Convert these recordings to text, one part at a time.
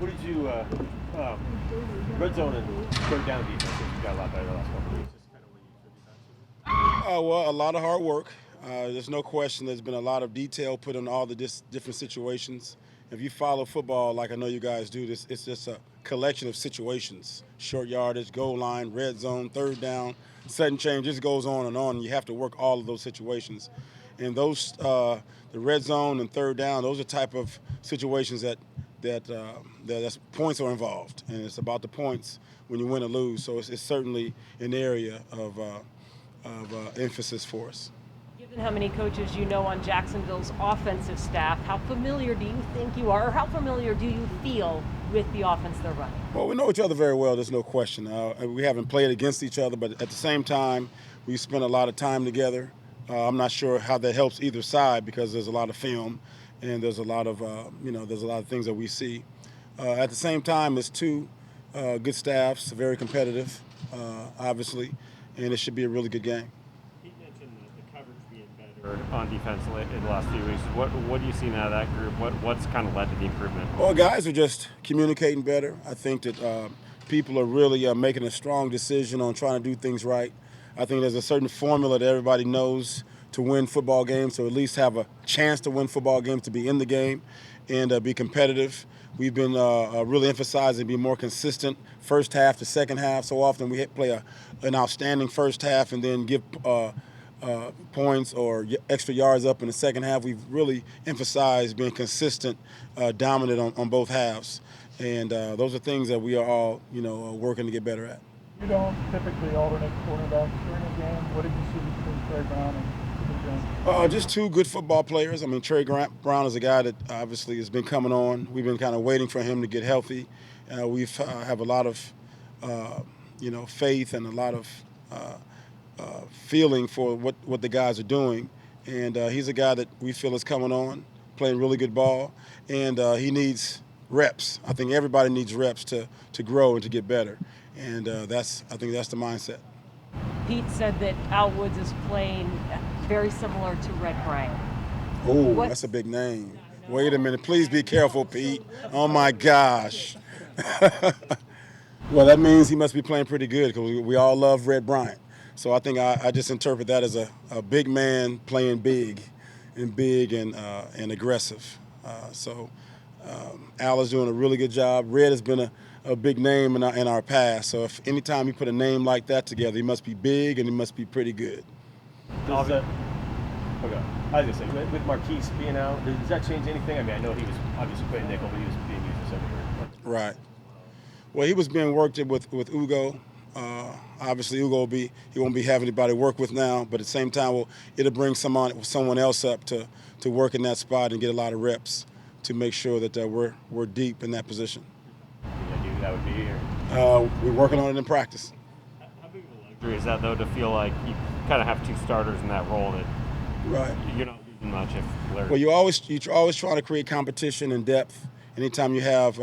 What did you red zone and third down defense? You got a lot better the last couple of weeks. Just kind of what you attribute that to? Well, a lot of hard work. There's no question there's been a lot of detail put in all the different situations. If you follow football like I know you guys do, it's just a collection of situations. Short yardage, goal line, red zone, third down, sudden change, just goes on and on. And you have to work all of those situations. And those, the red zone and third down, those are type of situations that's points are involved. And it's about the points when you win or lose. So it's certainly an area of emphasis for us. Given how many coaches you know on Jacksonville's offensive staff, how familiar do you think you are, or how familiar do you feel with the offense they're running? Well, we know each other very well, there's no question. We haven't played against each other, but at the same time, we spent a lot of time together. I'm not sure how that helps either side because there's a lot of film and there's a lot of, there's a lot of things that we see. At the same time, it's two good staffs, very competitive, obviously, and it should be a really good game. He mentioned the coverage being better on defense in the last few weeks. What are you seeing out of that group? What's kind of led to the improvement? Well, guys are just communicating better. I think that people are really making a strong decision on trying to do things right. I think there's a certain formula that everybody knows to win football games, so at least have a chance to win football games, to be in the game and be competitive. We've been really emphasizing being more consistent first half to second half. So often we play an outstanding first half and then give points or extra yards up in the second half. We've really emphasized being consistent, dominant on both halves. And those are things that we are all, working to get better at. You don't typically alternate quarterbacks during a game. What did you see between Tre Brown and James? Just two good football players. I mean, Trey Brown is a guy that obviously has been coming on. We've been kind of waiting for him to get healthy. We have a lot of, faith and a lot of feeling for what the guys are doing. And he's a guy that we feel is coming on, playing really good ball. And he needs reps. I think everybody needs reps to grow and to get better. And I think that's the mindset. Pete said that Al Woods is playing very similar to Red Brown. Oh, that's a big name. Wait a minute. Please be careful, Pete. Oh, my gosh. Well, that means he must be playing pretty good because we all love Red Bryant. So I think I just interpret that as a big man playing big and aggressive. Al is doing a really good job. Red has been a big name in our past. So if anytime you put a name like that together, he must be big and he must be pretty good. Okay. I was going to say, with Marquise being out, does that change anything? I mean, I know he was obviously playing nickel, but he was being used as everywhere. Right. Well, he was being worked with Ugo. Obviously, Ugo he won't be having anybody to work with now, but at the same time, it'll bring someone else up to work in that spot and get a lot of reps to make sure that we're deep in that position. That would be, we're working on it in practice. How big of a luxury is that, though, to feel like you kind of have two starters in that role that right. You're not losing much if Larry... Well, you're always trying to create competition and depth. Anytime you have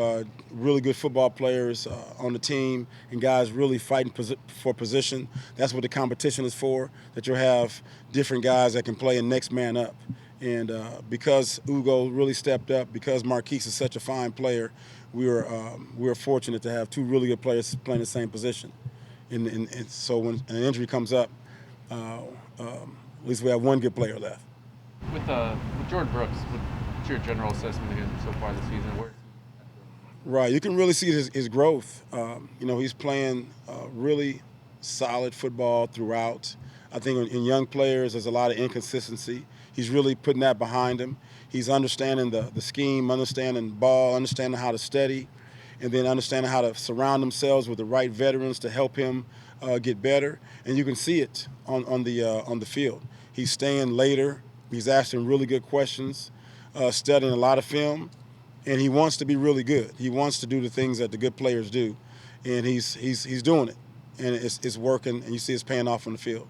really good football players on the team and guys really fighting for position, that's what the competition is for, that you'll have different guys that can play in next man up. And because Ugo really stepped up, because Marquise is such a fine player, we were fortunate to have two really good players playing the same position. And so when an injury comes up, at least we have one good player left. With Jordan Brooks, what's your general assessment of him so far this season? Right, you can really see his growth. He's playing really solid football throughout. I think in young players, there's a lot of inconsistency. He's really putting that behind him. He's understanding the scheme, understanding ball, understanding how to study, and then understanding how to surround themselves with the right veterans to help him get better. And you can see it on the field. He's staying later. He's asking really good questions, studying a lot of film, and he wants to be really good. He wants to do the things that the good players do, and he's doing it, and it's working. And you see it's paying off on the field.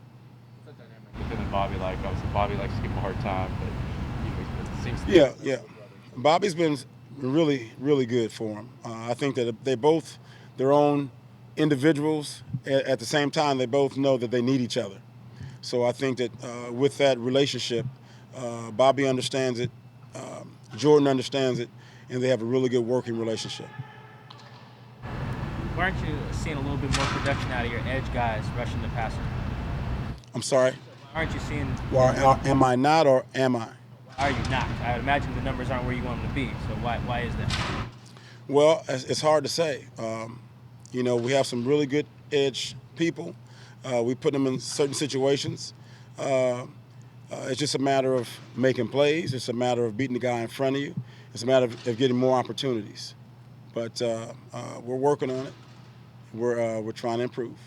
What's that dynamic with him and Bobby like? Obviously, Bobby likes to give him a hard time, but it seems to be yeah. Bobby's been really, really good for him. I think that they both their own individuals. At the same time, they both know that they need each other. So I think that with that relationship, Bobby understands it, Jordan understands it, and they have a really good working relationship. Why aren't you seeing a little bit more production out of your edge guys rushing the passer? I'm sorry. Why aren't you seeing? Well, am I not or am I? Why are you not? I would imagine the numbers aren't where you want them to be. So why is that? Well, it's hard to say. You know, we have some really good edge people. We put them in certain situations. It's just a matter of making plays. It's a matter of beating the guy in front of you. It's a matter of getting more opportunities. But we're working on it. We're trying to improve.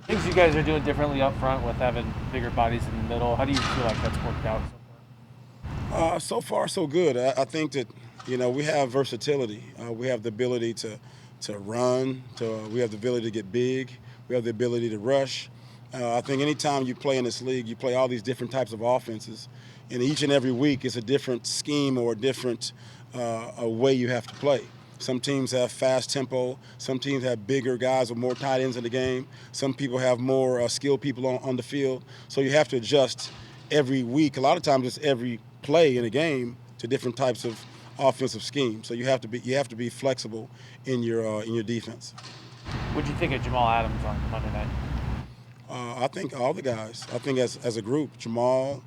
Things you guys are doing differently up front with having bigger bodies in the middle. How do you feel like that's worked out so far? So far, so good. I think that, you know, we have versatility. We have the ability to run. We have the ability to get big. We have the ability to rush. I think anytime you play in this league, you play all these different types of offenses, and each and every week is a different scheme or a different a way you have to play. Some teams have fast tempo. Some teams have bigger guys with more tight ends in the game. Some people have more skilled people on the field. So you have to adjust every week. A lot of times it's every play in a game to different types of offensive schemes. So you have to be flexible in your defense. What'd you think of Jamal Adams on Monday night? I think all the guys. I think as a group, Jamal,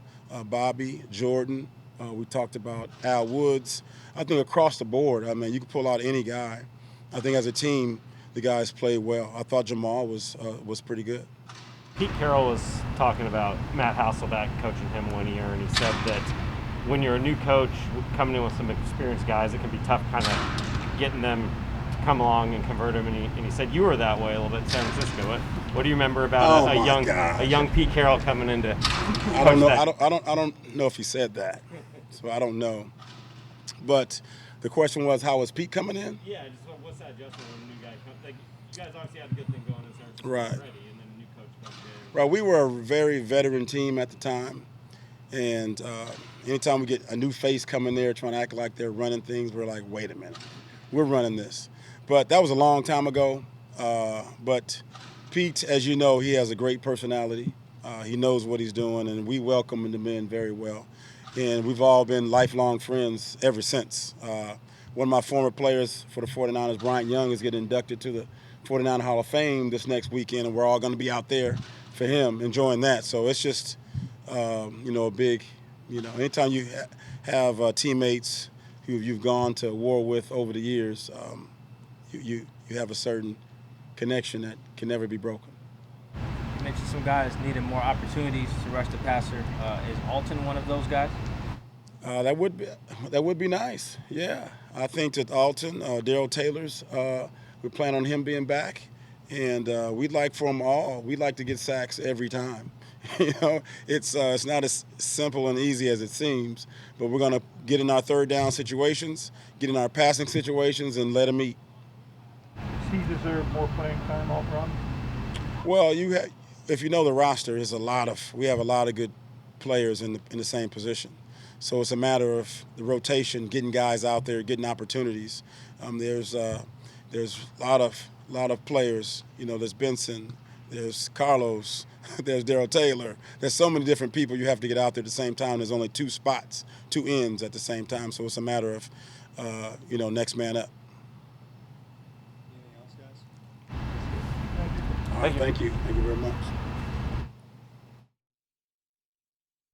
Bobby, Jordan. We talked about Al Woods. I think across the board, I mean, you can pull out any guy. I think as a team, the guys played well. I thought Jamal was pretty good. Pete Carroll was talking about Matt Hasselbeck coaching him 1 year, and he said that when you're a new coach coming in with some experienced guys, it can be tough kind of getting them to come along and convert them. And he said you were that way a little bit in San Francisco. What do you remember about a young Pete Carroll coming into? I don't know. I don't know if he said that, so I don't know. But the question was, how was Pete coming in? Yeah, just what's that adjustment when a new guy comes? Like, you guys obviously had a good thing going in San Francisco Right. already, and then a new coach comes in. Right. We were a very veteran team at the time, and anytime we get a new face coming there trying to act like they're running things, we're like, wait a minute, we're running this. But that was a long time ago. But Pete, as you know, he has a great personality. He knows what he's doing, and we welcome him in very well. And we've all been lifelong friends ever since. One of my former players for the 49ers, Bryant Young, is getting inducted to the 49er Hall of Fame this next weekend, and we're all going to be out there for him, enjoying that. So it's just, a big, anytime you have teammates who you've gone to war with over the years, you have a certain connection that can never be broken. You mentioned some guys needing more opportunities to rush the passer. Is Alton one of those guys? That would be nice. Yeah, I think that Alton, Darrell Taylor's, we plan on him being back, and we'd like for them all. We'd like to get sacks every time. It's not as simple and easy as it seems, but we're gonna get in our third down situations, get in our passing situations, and let them eat. Does he deserve more playing time all front? Well, if you know the roster, we have a lot of good players in the same position. So it's a matter of the rotation, getting guys out there, getting opportunities. There's a lot of players. There's Benson, there's Carlos, there's Darrell Taylor. There's so many different people you have to get out there at the same time. There's only two spots, two ends at the same time. So it's a matter of, next man up. Anything else, guys? Thank you. Thank you very much.